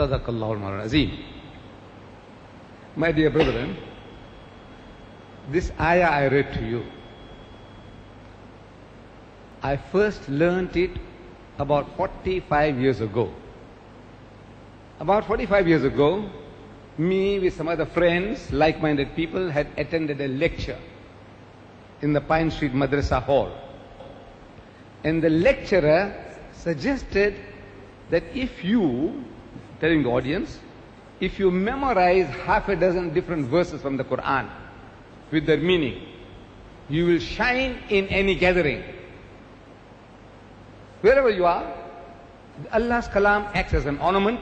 Sadaqallahu al-Azim. My dear brethren, this ayah I read to you, I first learnt it about 45 years ago. About 45 years ago, me with some other friends, like-minded people, had attended a lecture in the Pine Street Madrasa Hall. And the lecturer suggested that if you, telling the audience, if you memorize half a dozen different verses from the Quran with their meaning, you will shine in any gathering. Wherever you are, Allah's kalam acts as an ornament,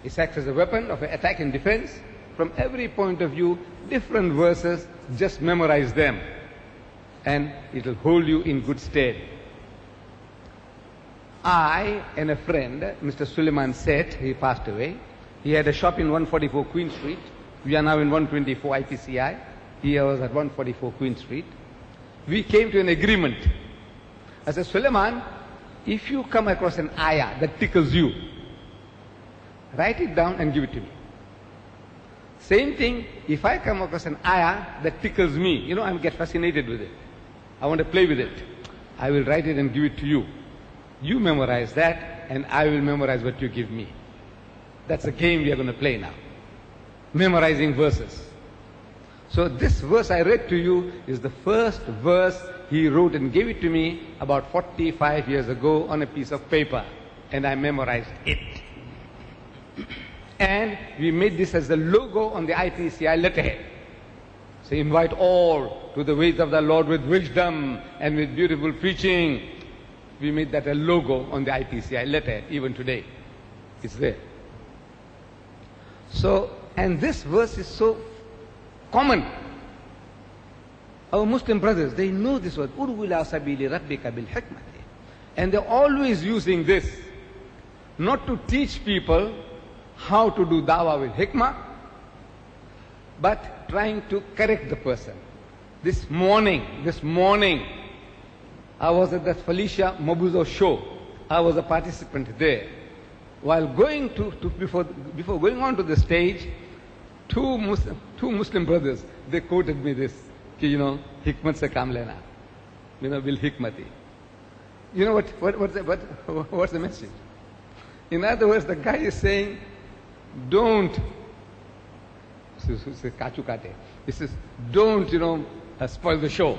it acts as a weapon of attack and defense. From every point of view, different verses, just memorize them and it will hold you in good stead. I and a friend, Mr. Suleiman Seth, he passed away. He had a shop in 144 Queen Street. We are now in 124 IPCI. He was at 144 Queen Street. We came to an agreement. I said, Suleiman, if you come across an ayah that tickles you, write it down and give it to me. Same thing, if I come across an ayah that tickles me, I get fascinated with it. I want to play with it. I will write it and give it to you. You memorize that and I will memorize what you give me. That's the game we are going to play now. Memorizing verses. So this verse I read to you is the first verse he wrote and gave it to me about 45 years ago on a piece of paper. And I memorized it. And we made this as the logo on the IPCI letterhead. So invite all to the ways of the Lord with wisdom and with beautiful preaching. We made that a logo on the IPCI letterhead, even today. It's there. So, and this verse is so common. Our Muslim brothers, they know this word. Ud'u ila sabili rabbika bil hikmati. And they're always using this. Not to teach people how to do dawah with hikmah, but trying to correct the person. This morning, I was at that Felicia Mabuzo show. I was a participant there. While going before going on to the stage, two Muslim brothers, they quoted me this, hikmat se kam lena, bil hikmati. You know what's the message? In other words, the guy is saying, don't, he says, don't, spoil the show.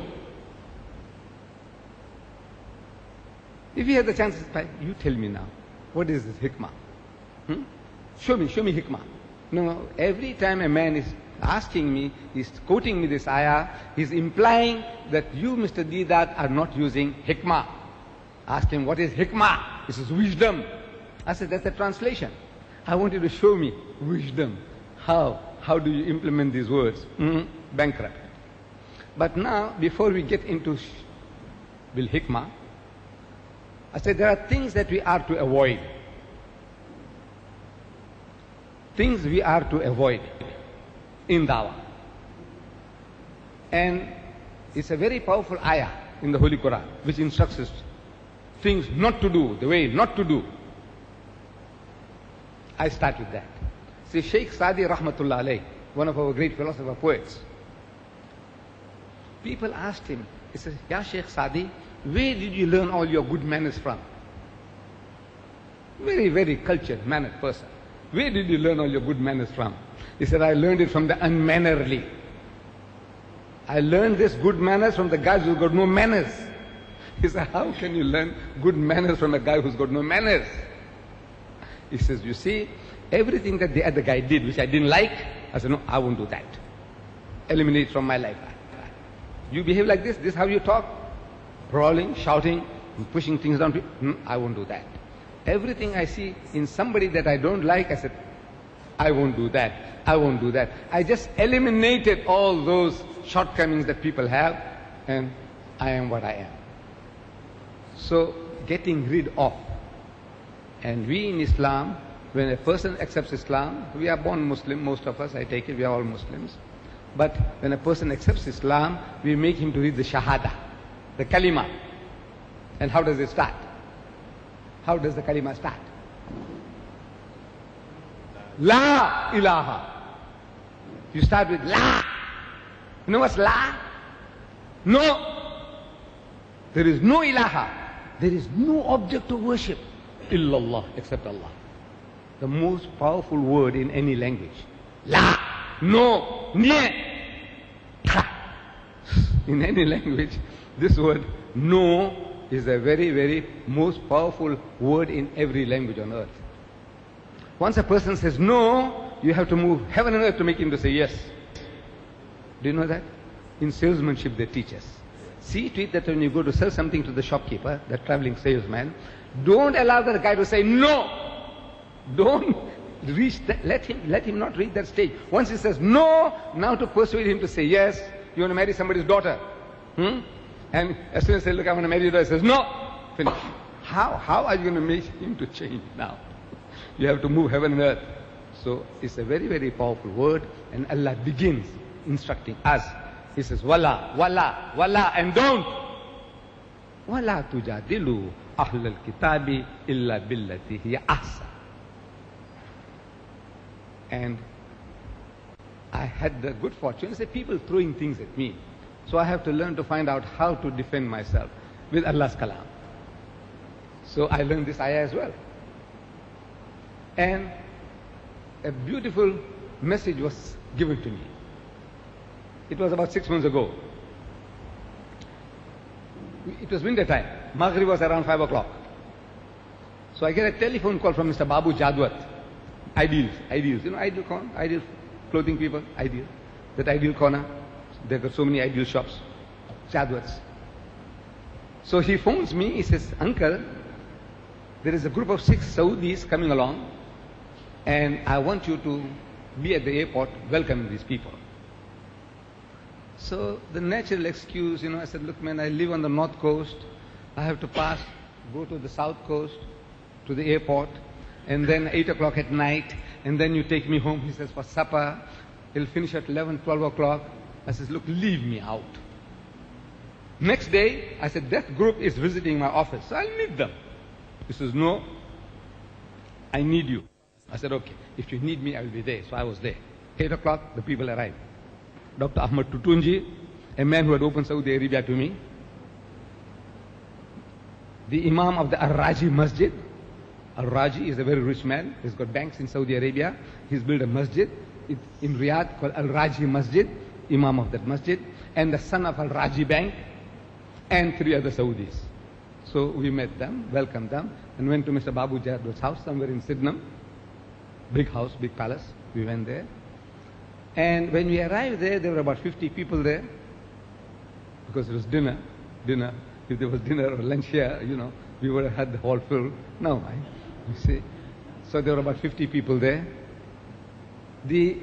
If you had the chance, you tell me now, what is this hikmah? Show me hikmah. No, every time a man is asking me, he's quoting me this ayah, he's implying that you, Mr. Deedat, are not using hikmah. Ask him, what is hikmah? He says, wisdom. I said, that's a translation. I want you to show me wisdom. How do you implement these words? Bankrupt. But now, before we get into bil hikmah, I said there are things that we are to avoid. Things we are to avoid in dawah. And it's a very powerful ayah in the Holy Quran which instructs us things not to do, the way not to do. I start with that. See, Sheikh Sadi Rahmatullah alayh, one of our great philosopher poets, people asked him, he says, Ya Sheikh Sadi, where did you learn all your good manners from? Very, very cultured, mannered person. Where did you learn all your good manners from? He said, I learned it from the unmannerly. I learned this good manners from the guys who got no manners. He said, how can you learn good manners from a guy who's got no manners? He says, you see, everything that the other guy did, which I didn't like, I said, no, I won't do that. Eliminate from my life. You behave like this is how you talk? Brawling, shouting, pushing things down. I won't do that. Everything I see in somebody that I don't like, I said, I won't do that. I won't do that. I just eliminated all those shortcomings that people have, and I am what I am. So, getting rid of. And we in Islam, when a person accepts Islam, we are born Muslim, most of us, I take it, we are all Muslims. But when a person accepts Islam, we make him to read the Shahada, the Kalima. And how does it start? How does the Kalima start? La ilaha. You start with La. You know what's La? No. There is no ilaha. There is no object of worship. Illallah, except Allah. The most powerful word in any language. La. No. Nye. In any language, this word no is a very, very most powerful word in every language on earth. Once a person says no, you have to move heaven and earth to make him to say yes. Do you know that? In salesmanship they teach us. See to it that when you go to sell something to the shopkeeper, the traveling salesman, don't allow the guy to say no. Don't reach that, let him not reach that stage. Once he says no, now to persuade him to say yes. You want to marry somebody's daughter. And as soon as they look, I want to marry your daughter, he says no. Finish. How are you going to make him to change now? You have to move heaven and earth. So it's a very, very powerful word, and Allah begins instructing us. He says, Wala, wala, wala, and don't. Wala tujadilu ahlal kitabi illa billati hiya ahsan. And I had the good fortune to say people throwing things at me. So I have to learn to find out how to defend myself with Allah's kalam. So I learned this ayah as well. And a beautiful message was given to me. It was about 6 months ago. It was winter time. Maghrib was around 5 o'clock. So I get a telephone call from Mr. Babu Jadwat. Ideals. You know Ideal Corner? Ideal clothing people? Ideal. That Ideal Corner. There got so many Ideal shops. Jadwats. So he phones me. He says, Uncle, there is a group of 6 Saudis coming along, and I want you to be at the airport welcoming these people. So the natural excuse, I said, look man, I live on the north coast. I have to go to the south coast, to the airport, and then 8 o'clock at night, and then you take me home, he says, for supper. It'll finish at 11, 12 o'clock. I says, look, leave me out. Next day, I said, that group is visiting my office, so I'll meet them. He says, no, I need you. I said, okay, if you need me, I will be there. So I was there. 8 o'clock, the people arrived. Dr. Ahmed Tutunji, a man who had opened Saudi Arabia to me, the Imam of the Al-Raji Masjid. Al-Raji is a very rich man. He's got banks in Saudi Arabia. He's built a masjid in Riyadh called Al-Raji Masjid, Imam of that masjid, and the son of Al-Raji Bank, and 3 other Saudis. So we met them, welcomed them, and went to Mr. Babu Jadwat's house somewhere in Sydenham. Big house, big palace. We went there. And when we arrived there were about 50 people there, because it was dinner. If there was dinner or lunch here, we would have had the hall filled. No, you see. So there were about 50 people there. The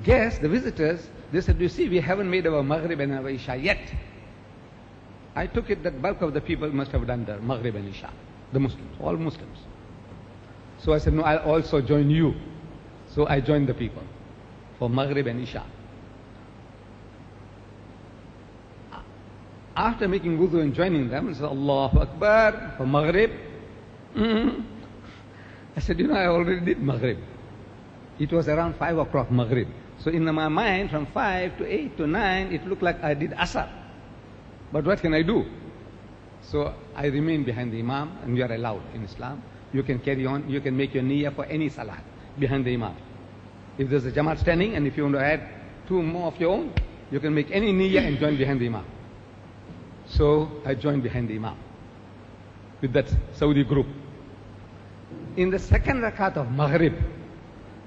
guests, the visitors, they said, you see, we haven't made our Maghrib and our Isha yet. I took it that bulk of the people must have done the Maghrib and Isha. The Muslims, all Muslims. So I said, no, I'll also join you. So I joined the people for Maghrib and Isha. After making wudu and joining them, I said, Allahu Akbar for Maghrib. I said, I already did Maghrib. It was around 5 o'clock Maghrib. So in my mind, from 5 to 8 to 9, it looked like I did Asr. But what can I do? So I remained behind the Imam, and we are allowed in Islam. You can carry on, you can make your niyyah for any salat behind the Imam. If there's a Jamaat standing, and if you want to add 2 more of your own, you can make any niyyah and join behind the Imam. So I joined behind the Imam with that Saudi group. In the second rakat of Maghrib,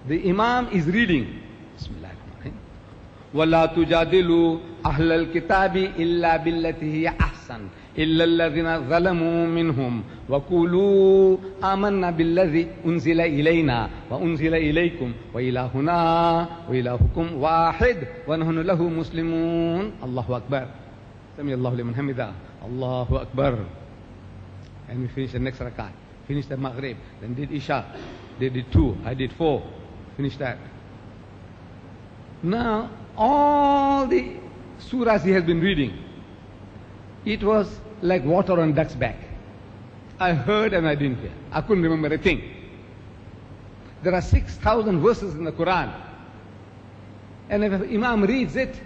the Imam is reading, Bismillahirrahmanirrahim, وَلَا تُجَادِلُوا أَهْلَ الْكِتَابِ إِلَّا بِالَّتِي هِيَ أَحْسَنُ إِلَّا الَّذِينَ ظَلَمُوا مِنْهُمْ وَقُولُوا آمَنَّا بِالَّذِي أُنزِلَ إِلَيْنَا وَأُنزِلَ إِلَيْكُمْ وَإِلَهُنَا وَإِلَهُكُمْ وَاحِدٌ وَنَحْنُ لَهُ مُسْلِمُونَ Allahu Akbar. Sami Allahu liman hamida. Allahu Akbar. And we finished the next rakat. Finished the Maghrib. Then did Isha. They did 2. I did 4. Finished that. Now, all the surahs he has been reading, it was like water on duck's back. I heard and I didn't hear. I couldn't remember a thing. There are 6,000 verses in the Quran. And if Imam reads it,